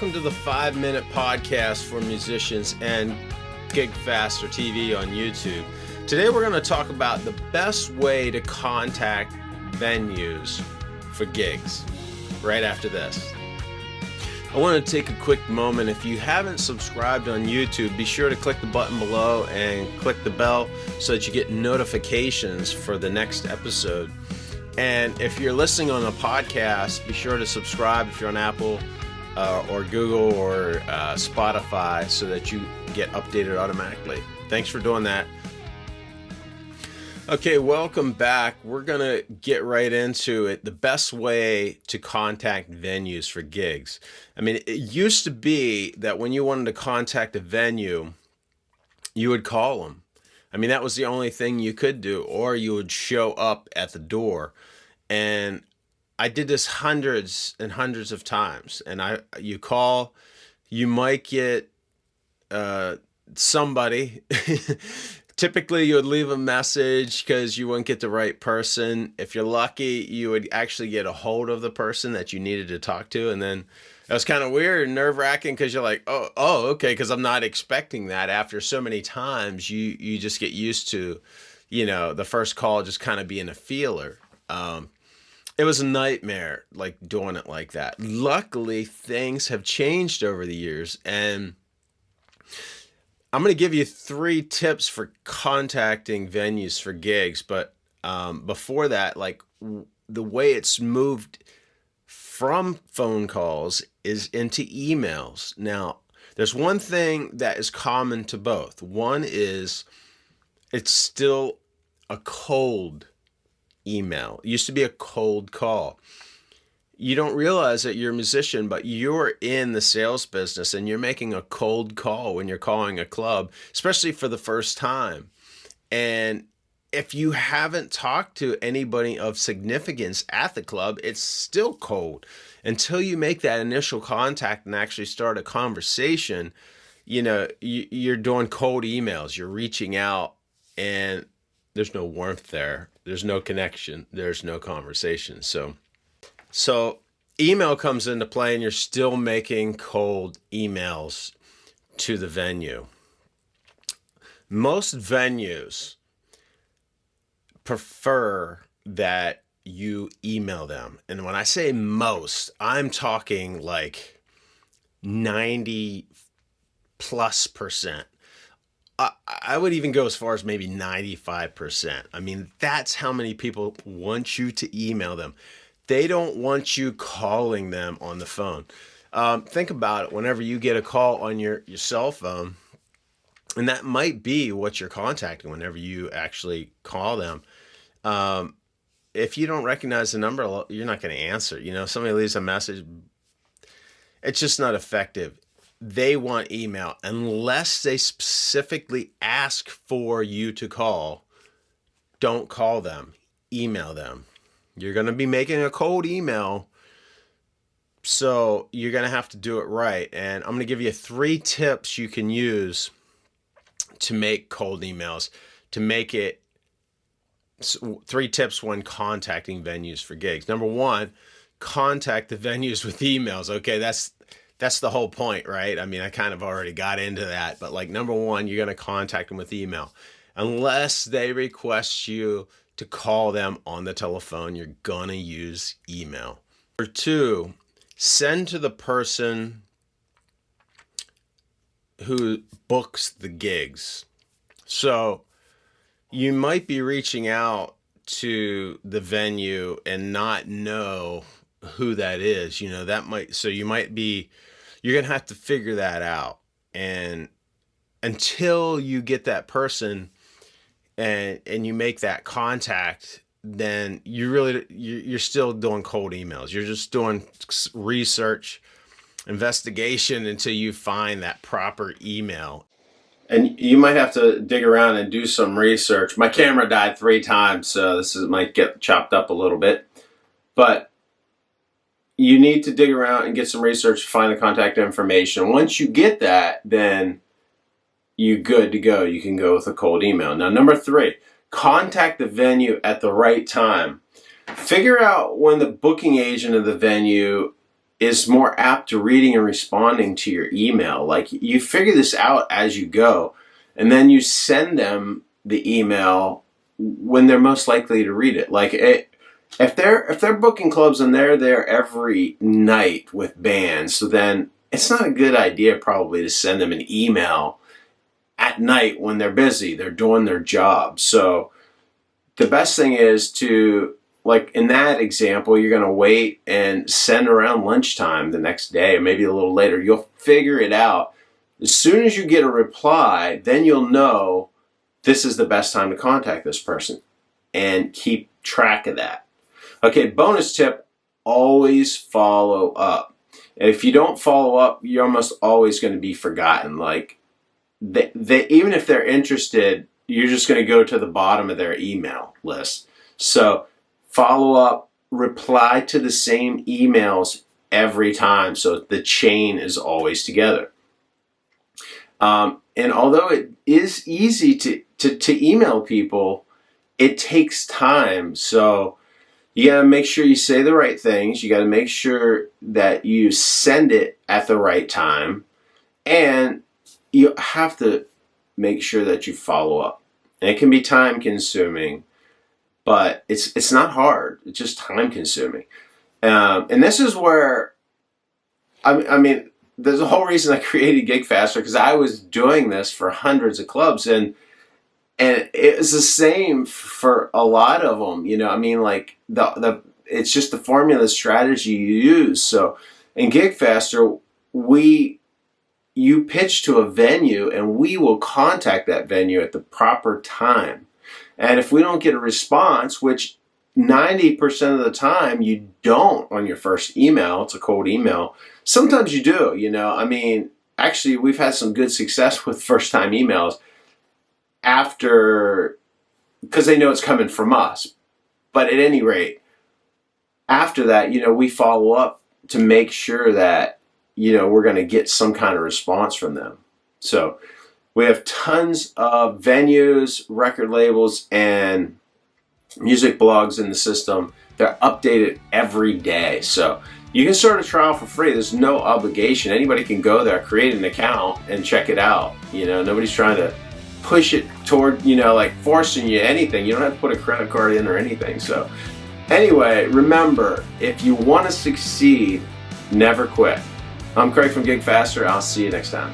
welcome to the 5-minute podcast for musicians and GigFaster TV on YouTube. Today we're going to talk about the best way to contact venues for gigs right after this. I want to take a quick moment. If you haven't subscribed on YouTube, be sure to click the button below and click the bell so that you get notifications for the next episode. And if you're listening on a podcast, be sure to subscribe if you're on Apple or Google or Spotify so that you get updated automatically. Thanks for doing that. Okay, welcome back. We're going to get right into it. The best way to contact venues for gigs. I mean, it used to be that when you wanted to contact a venue, you would call them. I mean, that was the only thing you could do, or you would show up at the door. And I did this hundreds and hundreds of times. And you call, you might get somebody. Typically, you would leave a message because you wouldn't get the right person. If you're lucky, you would actually get a hold of the person that you needed to talk to. And then it was kind of weird and nerve-wracking because you're like, oh, okay, because I'm not expecting that. After so many times, you just get used to, the first call just kind of being a feeler. It was a nightmare, like doing it like that. Luckily, things have changed over the years, and I'm going to give you 3 tips for contacting venues for gigs. But before that, the way it's moved from phone calls is into emails. Now, there's one thing that is common to both. One is it's still a cold email. It used to be a cold call. You don't realize that you're a musician, but you're in the sales business and you're making a cold call when you're calling a club, especially for the first time. And if you haven't talked to anybody of significance at the club, it's still cold. Until you make that initial contact and actually start a conversation, you're doing cold emails. You're reaching out and there's no warmth there. There's no connection. There's no conversation. So email comes into play and you're still making cold emails to the venue. Most venues prefer that you email them. And when I say most, I'm talking like 90+%. I would even go as far as maybe 95%. I mean, that's how many people want you to email them. They don't want you calling them on the phone. Think about it. Whenever you get a call on your cell phone, and that might be what you're contacting whenever you actually call them. If you don't recognize the number, you're not going to answer. Somebody leaves a message, it's just not effective. They want email. Unless they specifically ask for you to call, don't call them. Email them. You're going to be making a cold email, so you're going to have to do it right. And I'm going to give you 3 tips you can use to make cold emails, to make it 3 tips when contacting venues for gigs. Number 1, contact the venues with emails. Okay, that's the whole point, right? I mean, I kind of already got into that, but number 1, you're going to contact them with email. Unless they request you to call them on the telephone, you're going to use email. Number 2, send to the person who books the gigs. So you might be reaching out to the venue and not know who that is. You're going to have to figure that out. And until you get that person and you make that contact, then you're still doing cold emails. You're just doing research, investigation until you find that proper email. And you might have to dig around and do some research. My camera died 3 times, so might get chopped up a little bit. But you need to dig around and get some research to find the contact information. Once you get that, then you're good to go. You can go with a cold email. Now, number 3, contact the venue at the right time. Figure out when the booking agent of the venue is more apt to reading and responding to your email. Like, you figure this out as you go, and then you send them the email when they're most likely to read it. Like, if they're booking clubs and they're there every night with bands, so then it's not a good idea probably to send them an email at night when they're busy, they're doing their job. So the best thing is to, like in that example, you're going to wait and send around lunchtime the next day, or maybe a little later. You'll figure it out. As soon as you get a reply, then you'll know this is the best time to contact this person, and keep track of that. Okay, bonus tip, always follow up. And if you don't follow up, you're almost always going to be forgotten. Like, they even if they're interested, you're just going to go to the bottom of their email list. So follow up, reply to the same emails every time, so the chain is always together. And although it is easy to email people, it takes time. So you got to make sure you say the right things. You got to make sure that you send it at the right time. And you have to make sure that you follow up. And it can be time consuming, but it's not hard. It's just time consuming. And this is where, I mean, there's a whole reason I created GigFaster, because I was doing this for hundreds of clubs, and it was the same for a lot of them. You know, I mean, like it's just the formula, the strategy you use. So in GigFaster, you pitch to a venue, and we will contact that venue at the proper time. And if we don't get a response, which 90% of the time you don't on your first email, it's a cold email. Sometimes you do, you know. I mean, actually, we've had some good success with first-time emails after, because they know it's coming from us. But at any rate, after that, you know, we follow up to make sure that, you know, we're going to get some kind of response from them. So we have tons of venues, record labels, and music blogs in the system. They're updated every day. So you can start a trial for free. There's no obligation. Anybody can go there, create an account, and check it out. You know, nobody's trying to push it toward, you know, like forcing you anything. You don't have to put a credit card in or anything. So anyway, remember, if you want to succeed, never quit. I'm Craig from GigFaster. I'll see you next time.